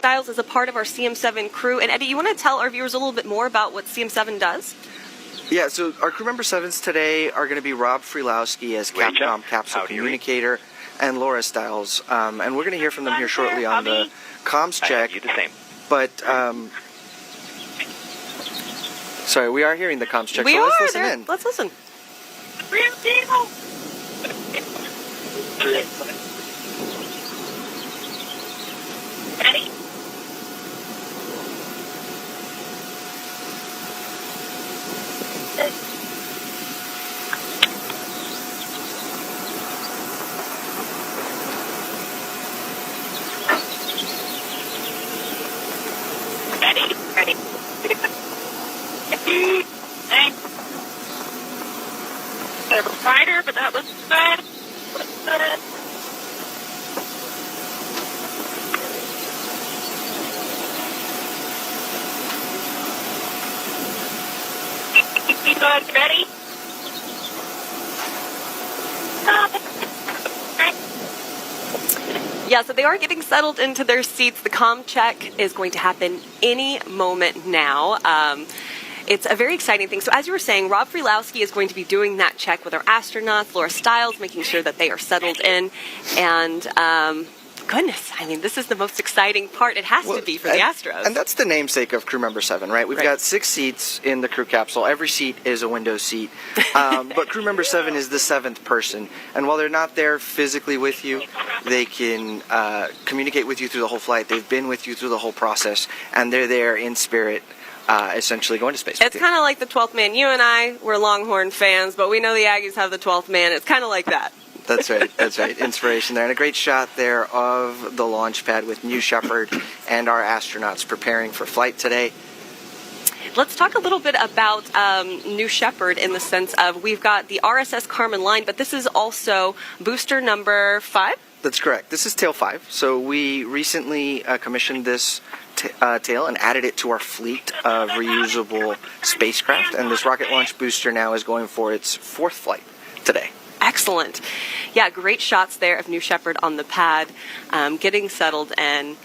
Stiles is a part of our CM7 crew. And Eddie, you want to tell our viewers a little bit more about what CM7 does? Yeah, so our crew member 7s today are going to be Rob Freelowski as Capcom Capsule Communicator and Laura Stiles. And we're going to hear from them here shortly on the comms check. You the same. But, sorry, we are hearing the comms check, So let's listen in. Let's listen. Ready? Ready. Thanks. A fighter, but that was bad. Ready? Yeah, so they are getting settled into their seats. The comm check is going to happen any moment now. It's a very exciting thing. So as you were saying, Rob Freelowski is going to be doing that check with our astronauts, Laura Stiles, making sure that they are settled in. And goodness, I mean, this is the most exciting part. It has to be for the Astros. And that's the namesake of crew member 7, right? We've got 6 seats in the crew capsule. Every seat is a window seat. But crew member 7 is the 7th person. And while they're not there physically with you, they can communicate with you through the whole flight. They've been with you through the whole process, and they're there in spirit, essentially going to space. It's kind of like the 12th man. You and I, we're Longhorn fans, but we know the Aggies have the 12th man. It's kind of like that. That's right. That's right. Inspiration there. And a great shot there of the launch pad with New Shepard and our astronauts preparing for flight today. Let's talk a little bit about New Shepard in the sense of we've got the RSS Carmen line, but this is also booster number 5? That's correct. This is tail 5. So we recently commissioned this tail and added it to our fleet of reusable spacecraft. And this rocket launch booster now is going for its 4th flight today. Excellent. Yeah, great shots there of New Shepard on the pad, getting settled in.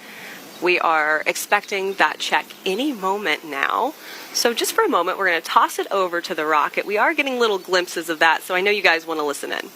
We are expecting that check any moment now. So just for a moment, we're going to toss it over to the rocket. We are getting little glimpses of that, so I know you guys want to listen in.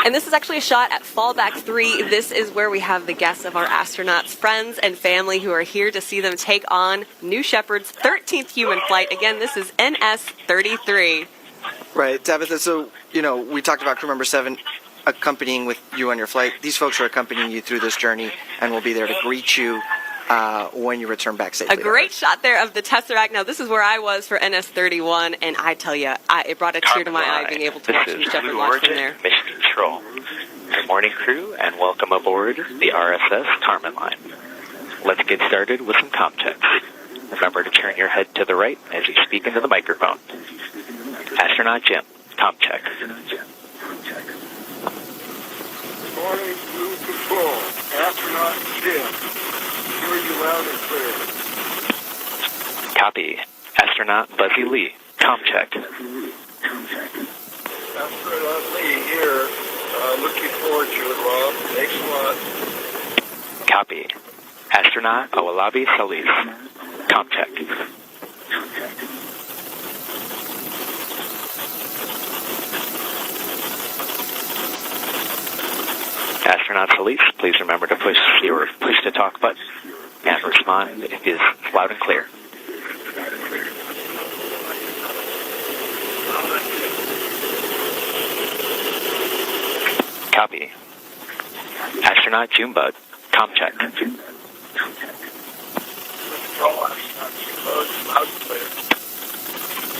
And this is actually a shot at fallback 3. This is where we have the guests of our astronauts, friends and family who are here to see them take on New Shepard's 13th human flight. Again, this is NS-33. Right, Tabitha, so, we talked about crew member 7 accompanying with you on your flight. These folks are accompanying you through this journey and will be there to greet you when you return back safely. A great shot there of the Tesseract. Now, this is where I was for NS-31, and I tell you, it brought a tear to my eye being able to watch New Shepard launch from there. Mission Control. Good morning, crew, and welcome aboard the RSS Carmen line. Let's get started with some comm checks. Remember to turn your head to the right as you speak into the microphone. Astronaut Jim, comm check. Good morning, crew control. Astronaut Jim. Hear you loud and clear. Copy. Astronaut Buzzy Lee, comm check. Astronaut Lee here. Looking forward to it, Rob. Thanks a lot. Copy. Astronaut Awalabi Salis, comm check. Astronaut Salis, please remember to push your push-to-talk button and respond if it is loud and clear. Copy. Astronaut Junebug, comm check.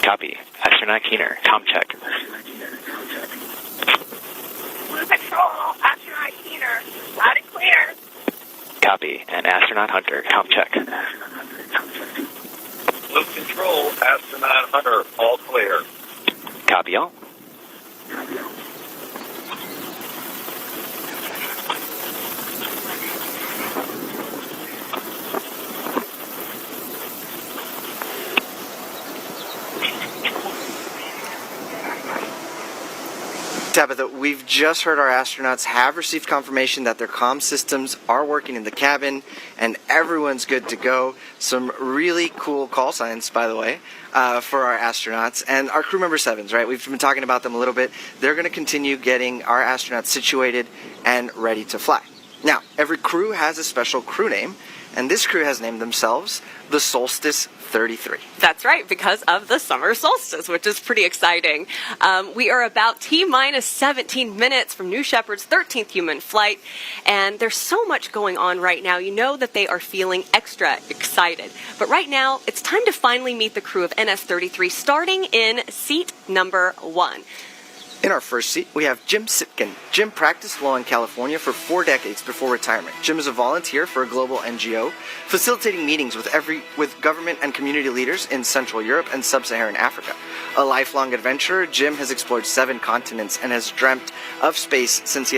Copy. Astronaut Keener, comm check. Blue Patrol, Astronaut Keener, loud and clear. Copy. And Astronaut Hunter, comm check. Blue Control, Astronaut Hunter, all clear. Copy all. Tabitha, we've just heard our astronauts have received confirmation that their comm systems are working in the cabin and everyone's good to go. Some really cool call signs, by the way, for our astronauts. And our crew member 7s, right? We've been talking about them a little bit. They're going to continue getting our astronauts situated and ready to fly. Now, every crew has a special crew name, and this crew has named themselves the Solstice 33. That's right, because of the summer solstice, which is pretty exciting. We are about T-minus 17 minutes from New Shepard's 13th human flight, and there's so much going on right now. You know that they are feeling extra excited. But right now, it's time to finally meet the crew of NS-33, starting in seat number 1. In our first seat, we have Jim Sitkin. Jim practiced law in California for 4 decades before retirement. Jim is a volunteer for a global NGO, facilitating meetings with government and community leaders in Central Europe and Sub-Saharan Africa. A lifelong adventurer, Jim has explored 7 continents and has dreamt of space since he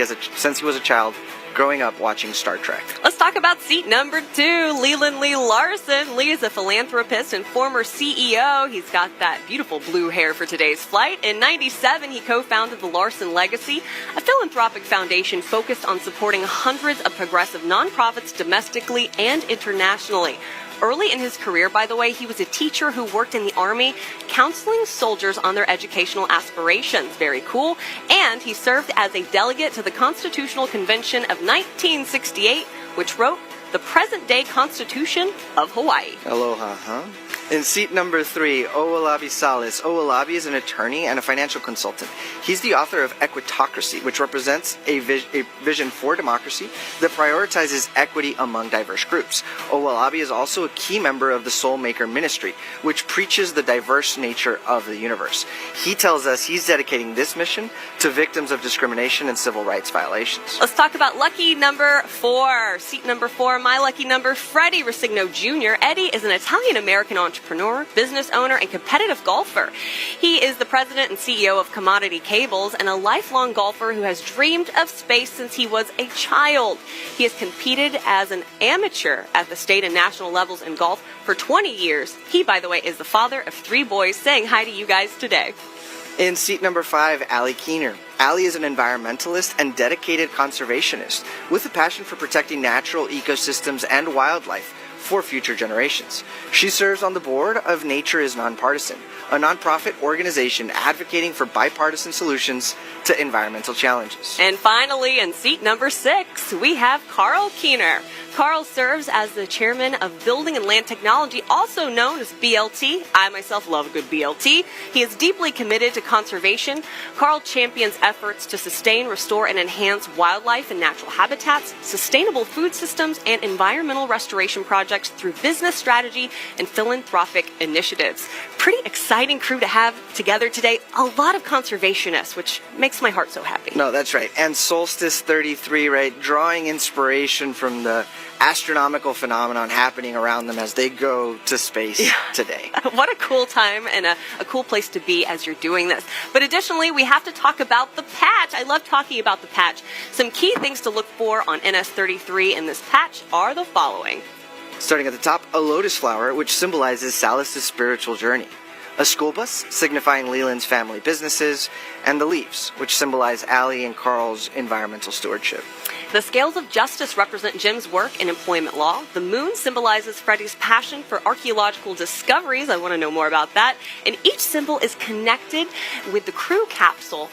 was a child, growing up watching Star Trek. Let's talk about seat number 2, Leland Lee Larson. Lee is a philanthropist and former CEO. He's got that beautiful blue hair for today's flight. In '97, he co-founded the Larson Legacy, a philanthropic foundation focused on supporting hundreds of progressive nonprofits domestically and internationally. Early in his career, by the way, he was a teacher who worked in the Army, counseling soldiers on their educational aspirations. Very cool. And he served as a delegate to the Constitutional Convention of 1968, which wrote the present-day Constitution of Hawaii. Aloha, huh? In seat number 3, Owolabi Salas. Owolabi is an attorney and a financial consultant. He's the author of Equitocracy, which represents a vision for democracy that prioritizes equity among diverse groups. Owolabi is also a key member of the Soulmaker Ministry, which preaches the diverse nature of the universe. He tells us he's dedicating this mission to victims of discrimination and civil rights violations. Let's talk about lucky number 4. Seat number 4, my lucky number, Freddie Rosigno Jr. Eddie is an Italian-American entrepreneur, business owner, and competitive golfer. He is the president and CEO of Commodity Cables and a lifelong golfer who has dreamed of space since he was a child. He has competed as an amateur at the state and national levels in golf for 20 years. He, by the way, is the father of 3 boys. Saying hi to you guys today. In seat number 5, Allie Keener. Allie is an environmentalist and dedicated conservationist with a passion for protecting natural ecosystems and wildlife for future generations. She serves on the board of Nature is Nonpartisan, a nonprofit organization advocating for bipartisan solutions to environmental challenges. And finally, in seat number 6, we have Carl Keener. Carl serves as the chairman of Building and Land Technology, also known as BLT. I myself love a good BLT. He is deeply committed to conservation. Carl champions efforts to sustain, restore, and enhance wildlife and natural habitats, sustainable food systems, and environmental restoration projects through business strategy and philanthropic initiatives. Pretty exciting crew to have together today. A lot of conservationists, which makes my heart so happy. No, that's right. And Solstice 33, right, drawing inspiration from the astronomical phenomenon happening around them as they go to space today. What a cool time and a cool place to be as you're doing this. But additionally, we have to talk about the patch. I love talking about the patch. Some key things to look for on NS-33 in this patch are the following. Starting at the top, a lotus flower, which symbolizes Salas' spiritual journey. A school bus, signifying Leland's family businesses, and the leaves, which symbolize Allie and Carl's environmental stewardship. The scales of justice represent Jim's work in employment law. The moon symbolizes Freddie's passion for archaeological discoveries. I want to know more about that. And each symbol is connected with the crew capsule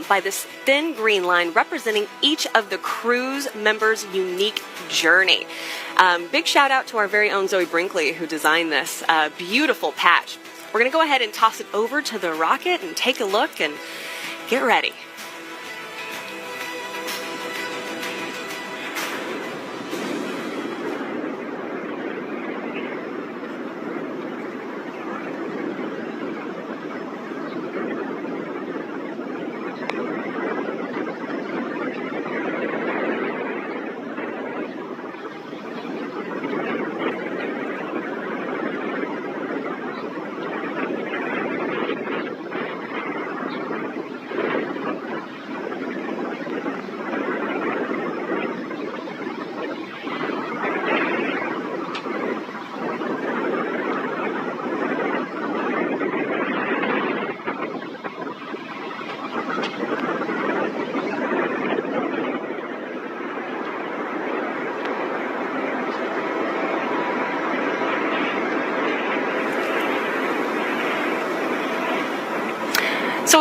by this thin green line representing each of the crew's members' unique journey. Big shout out to our very own Zoe Brinkley who designed this beautiful patch. We're going to go ahead and toss it over to the rocket and take a look and get ready.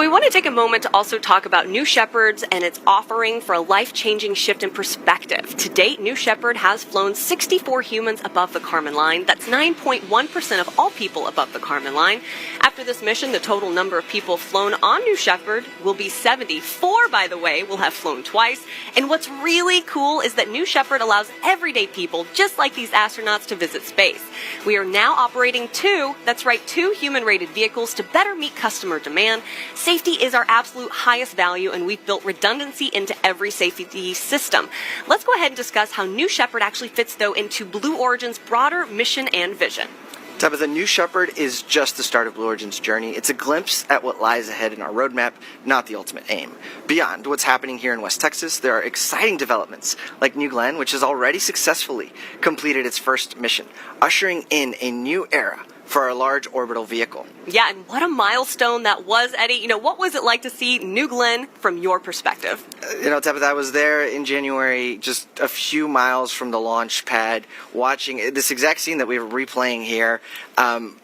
we want to take a moment to also talk about New Shepard's and its offering for a life-changing shift in perspective. To date, New Shepard has flown 64 humans above the Kármán line. That's 9.1% of all people above the Kármán line. After this mission, the total number of people flown on New Shepard will be 74, by the way, will have flown twice. And what's really cool is that New Shepard allows everyday people, just like these astronauts, to visit space. We are now operating two human-rated vehicles to better meet customer demand. Safety is our absolute highest value, and we've built redundancy into every safety system. Let's go ahead and discuss how New Shepard actually fits, though, into Blue Origin's broader mission and vision. Tabitha, New Shepard is just the start of Blue Origin's journey. It's a glimpse at what lies ahead in our roadmap, not the ultimate aim. Beyond what's happening here in West Texas, there are exciting developments, like New Glenn, which has already successfully completed its first mission, ushering in a new era for our large orbital vehicle. Yeah, and what a milestone that was, Eddie. What was it like to see New Glenn from your perspective? Tabitha, I was there in January, just a few miles from the launch pad, watching this exact scene that we were replaying here,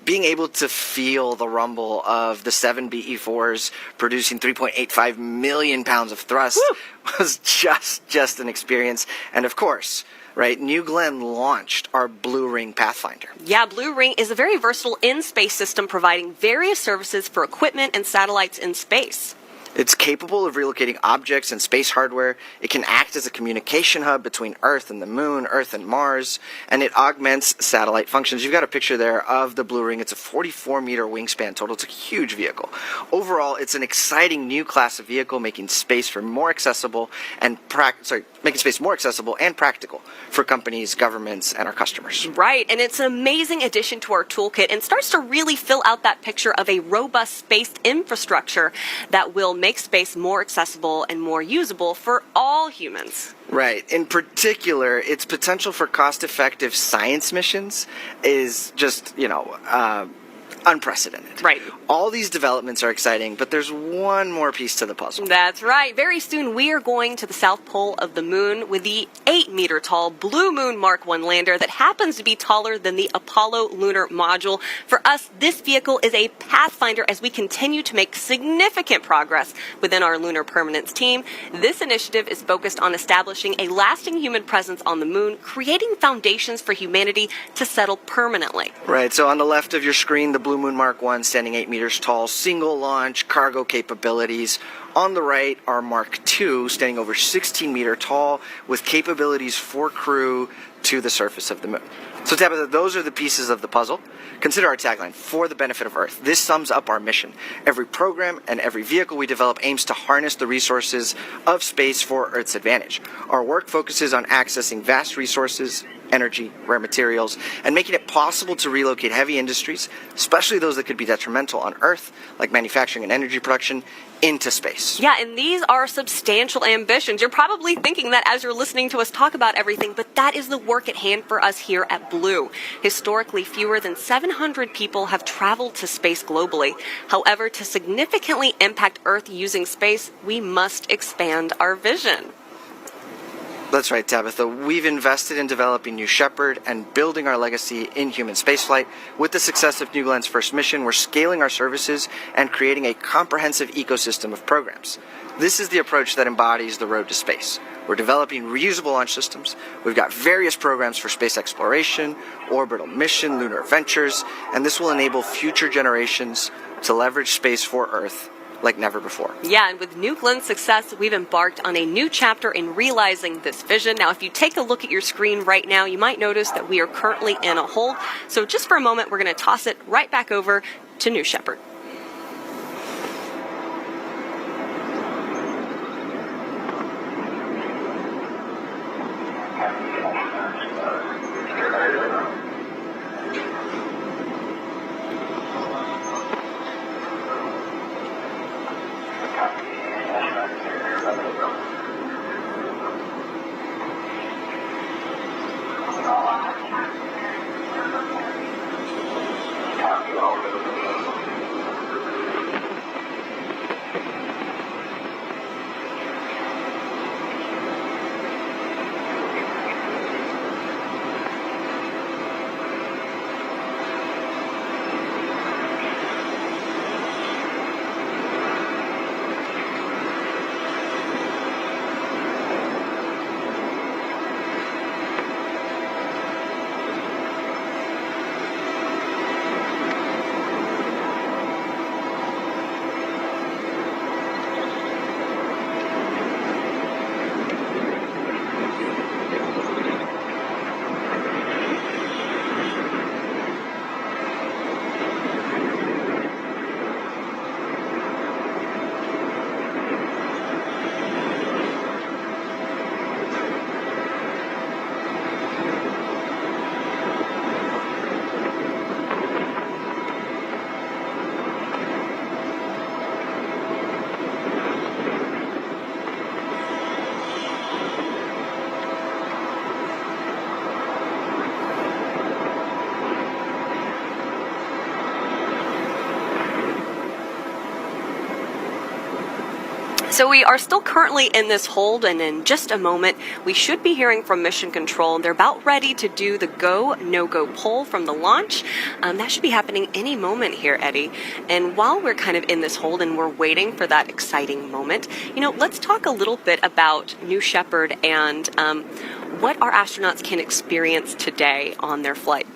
being able to feel the rumble of the 7 BE-4s producing 3.85 million pounds of thrust. Woo! Was just an experience. And of course, right, New Glenn launched our Blue Ring Pathfinder. Yeah, Blue Ring is a very versatile in-space system providing various services for equipment and satellites in space. It's capable of relocating objects and space hardware. It can act as a communication hub between Earth and the Moon, Earth and Mars, and it augments satellite functions. You've got a picture there of the Blue Ring. It's a 44-meter wingspan total. It's a huge vehicle. Overall, it's an exciting new class of vehicle, making space more accessible and practical for companies, governments, and our customers. Right, and it's an amazing addition to our toolkit and starts to really fill out that picture of a robust space infrastructure that will make space more accessible and more usable for all humans. Right. In particular, its potential for cost-effective science missions is just, unprecedented. Right. All these developments are exciting, but there's one more piece to the puzzle. That's right. Very soon we are going to the south pole of the moon with the 8-meter tall Blue Moon Mark 1 lander that happens to be taller than the Apollo lunar module. For us, this vehicle is a pathfinder as we continue to make significant progress within our lunar permanence team. This initiative is focused on establishing a lasting human presence on the moon, creating foundations for humanity to settle permanently. Right. So on the left of your screen, the Blue Moon Mark 1 standing 8 meters tall, single launch, cargo capabilities. On the right are Mark 2 standing over 16 meter tall with capabilities for crew to the surface of the moon. So Tabitha, those are the pieces of the puzzle. Consider our tagline, for the benefit of Earth. This sums up our mission. Every program and every vehicle we develop aims to harness the resources of space for Earth's advantage. Our work focuses on accessing vast resources, energy, rare materials, and making it possible to relocate heavy industries, especially those that could be detrimental on Earth, like manufacturing and energy production, into space. Yeah, and these are substantial ambitions. You're probably thinking that as you're listening to us talk about everything, but that is the work at hand for us here at Blue. Historically, fewer than 700 people have traveled to space globally. However, to significantly impact Earth using space, we must expand our vision. That's right, Tabitha. We've invested in developing New Shepard and building our legacy in human spaceflight. With the success of New Glenn's first mission, we're scaling our services and creating a comprehensive ecosystem of programs. This is the approach that embodies the road to space. We're developing reusable launch systems. We've got various programs for space exploration, orbital mission, lunar ventures, and this will enable future generations to leverage space for Earth like never before. Yeah, and with New Glenn's success, we've embarked on a new chapter in realizing this vision. Now, if you take a look at your screen right now, you might notice that we are currently in a hold. So just for a moment, we're going to toss it right back over to New Shepard. So we are still currently in this hold, and in just a moment, we should be hearing from Mission Control. They're about ready to do the go, no-go poll from the launch. That should be happening any moment here, Eddie. And while we're kind of in this hold and we're waiting for that exciting moment, let's talk a little bit about New Shepard and what our astronauts can experience today on their flight.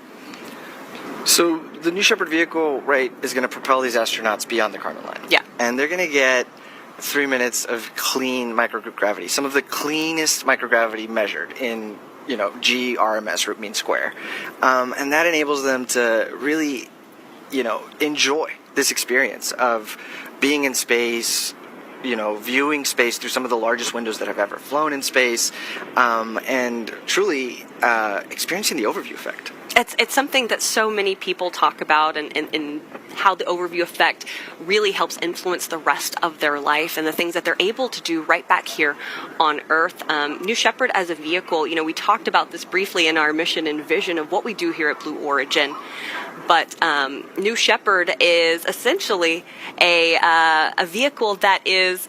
So the New Shepard vehicle, right, is going to propel these astronauts beyond the Kármán line. Yeah. And they're going to get 3 minutes of clean microgroup gravity, some of the cleanest microgravity measured in, GRMS, root mean square. And that enables them to really, enjoy this experience of being in space, viewing space through some of the largest windows that have ever flown in space, and truly experiencing the overview effect. It's something that so many people talk about, and how the overview effect really helps influence the rest of their life and the things that they're able to do right back here on Earth. New Shepard as a vehicle, we talked about this briefly in our mission and vision of what we do here at Blue Origin. But New Shepard is essentially a vehicle that is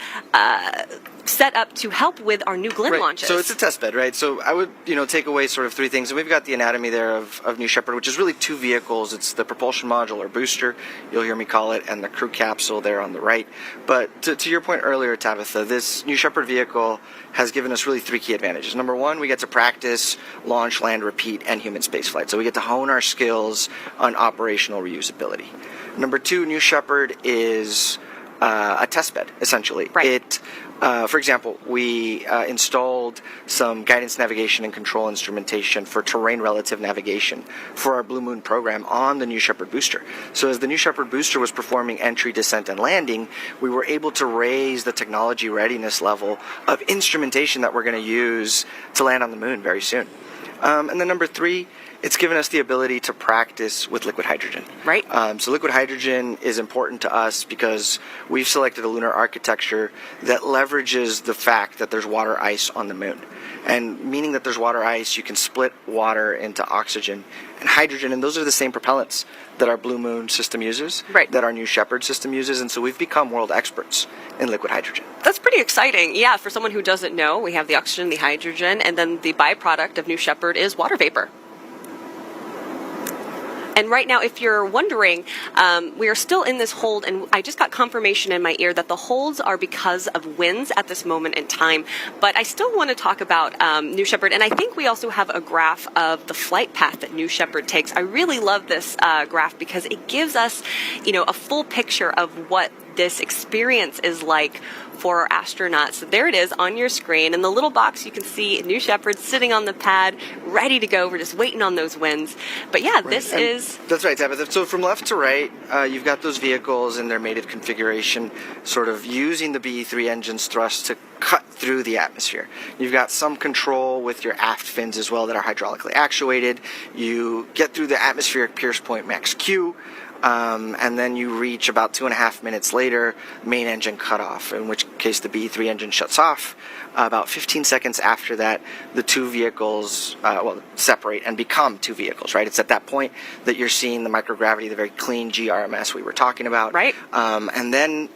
set up to help with our New Glenn launches. So it's a test bed, right? So I would, take away sort of 3 things. And we've got the anatomy there of New Shepard, which is really 2 vehicles. It's the propulsion module or booster, you'll hear me call it, and the crew capsule there on the right. But to your point earlier, Tabitha, this New Shepard vehicle has given us really 3 key advantages. Number 1, we get to practice, launch, land, repeat, and human spaceflight. So we get to hone our skills on operational reusability. Number 2, New Shepard is a test bed, essentially. Right. For example, we installed some guidance, navigation, and control instrumentation for terrain relative navigation for our Blue Moon program on the New Shepard booster. So as the New Shepard booster was performing entry, descent, and landing, we were able to raise the technology readiness level of instrumentation that we're going to use to land on the moon very soon. And then number 3, it's given us the ability to practice with liquid hydrogen. Right. So liquid hydrogen is important to us because we've selected a lunar architecture that leverages the fact that there's water ice on the moon. And meaning that there's water ice, you can split water into oxygen and hydrogen, and those are the same propellants that our Blue Moon system uses, right, that our New Shepard system uses, and so we've become world experts in liquid hydrogen. That's pretty exciting. Yeah, for someone who doesn't know, we have the oxygen, the hydrogen, and then the byproduct of New Shepard is water vapor. And right now, if you're wondering, we are still in this hold, and I just got confirmation in my ear that the holds are because of winds at this moment in time. But I still want to talk about New Shepard, and I think we also have a graph of the flight path that New Shepard takes. I really love this graph because it gives us, a full picture of what this experience is like for our astronauts. So there it is on your screen. In the little box, you can see New Shepard sitting on the pad, ready to go. We're just waiting on those winds. But yeah, this is... That's right, Tabitha. So from left to right, you've got those vehicles in their mated configuration, sort of using the BE-3 engine's thrust to cut through the atmosphere. You've got some control with your aft fins as well that are hydraulically actuated. You get through the atmospheric pierce point max Q, and then you reach about 2.5 minutes later, main engine cutoff, in which case the BE-3 engine shuts off. About 15 seconds after that, the 2 vehicles separate and become 2 vehicles, right? It's at that point that you're seeing the microgravity, the very clean GRMS we were talking about. Right. And then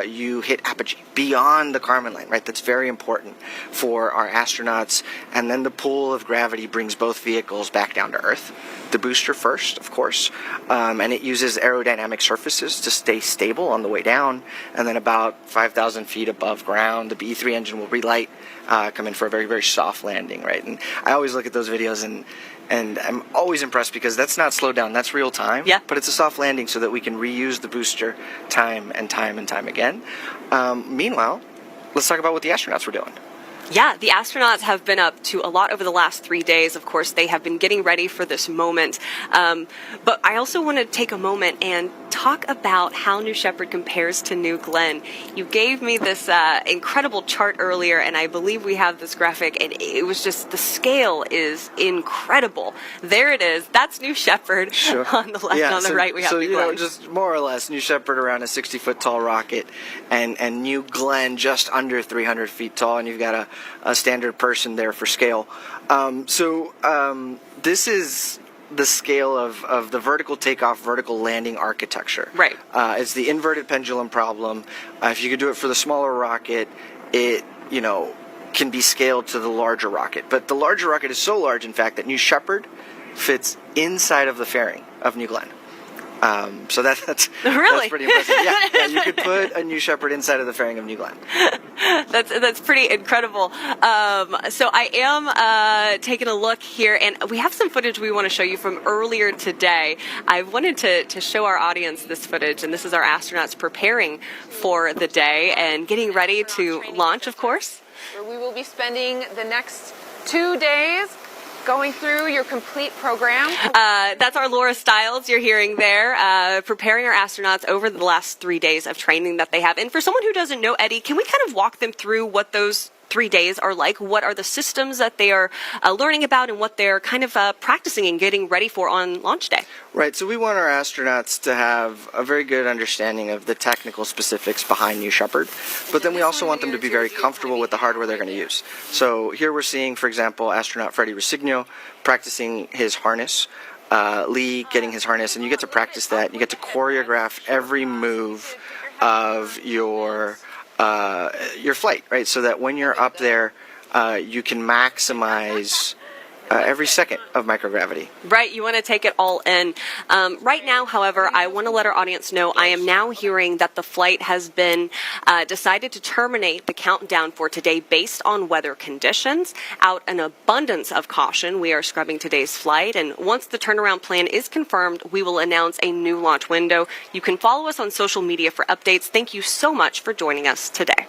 you hit apogee, beyond the Kármán line, right? That's very important for our astronauts. And then the pull of gravity brings both vehicles back down to Earth. The booster first, of course, and it uses aerodynamic surfaces to stay stable on the way down, and then about 5,000 feet above ground, the BE-3 engine will relight, come in for a very, very soft landing, right? And I always look at those videos and I'm always impressed because that's not slowed down, that's real time. Yeah. But it's a soft landing so that we can reuse the booster time and time and time again. Meanwhile, let's talk about what the astronauts were doing. Yeah, the astronauts have been up to a lot over the last 3 days. Of course, they have been getting ready for this moment. But I also want to take a moment and talk about how New Shepard compares to New Glenn. You gave me this incredible chart earlier, and I believe we have this graphic, and it was just, the scale is incredible. There it is. That's New Shepard. Sure. On the left, on the right, we have New Glenn. Just more or less, New Shepard around a 60-foot tall rocket, and New Glenn just under 300 feet tall, and you've got a standard person there for scale. This is the scale of the vertical takeoff, vertical landing architecture. Right. It's the inverted pendulum problem. If you could do it for the smaller rocket, it, can be scaled to the larger rocket. But the larger rocket is so large, in fact, that New Shepard fits inside of the fairing of New Glenn. So that's really? That's pretty impressive. Yeah, you could put a New Shepard inside of the fairing of New Glenn. That's pretty incredible. So I am taking a look here, and we have some footage we want to show you from earlier today. I wanted to show our audience this footage, and this is our astronauts preparing for the day and getting ready to launch, of course. Where we will be spending the next 2 days going through your complete program. That's our Laura Stiles you're hearing there, preparing our astronauts over the last 3 days of training that they have. And for someone who doesn't know, Eddie, can we kind of walk them through what those 3 days are like? What are the systems that they are learning about and what they're kind of practicing and getting ready for on launch day? Right, so we want our astronauts to have a very good understanding of the technical specifics behind New Shepard, but then we also want them to be very comfortable with the hardware they're going to use. So here we're seeing, for example, astronaut Freddie Rosigno practicing his harness, Lee getting his harness, and you get to practice that. You get to choreograph every move of your flight, right? So that when you're up there, you can maximize every second of microgravity. Right, you want to take it all in. Right now, however, I want to let our audience know I am now hearing that the flight has been decided to terminate the countdown for today based on weather conditions. Out an abundance of caution, we are scrubbing today's flight, and once the turnaround plan is confirmed, we will announce a new launch window. You can follow us on social media for updates. Thank you so much for joining us today.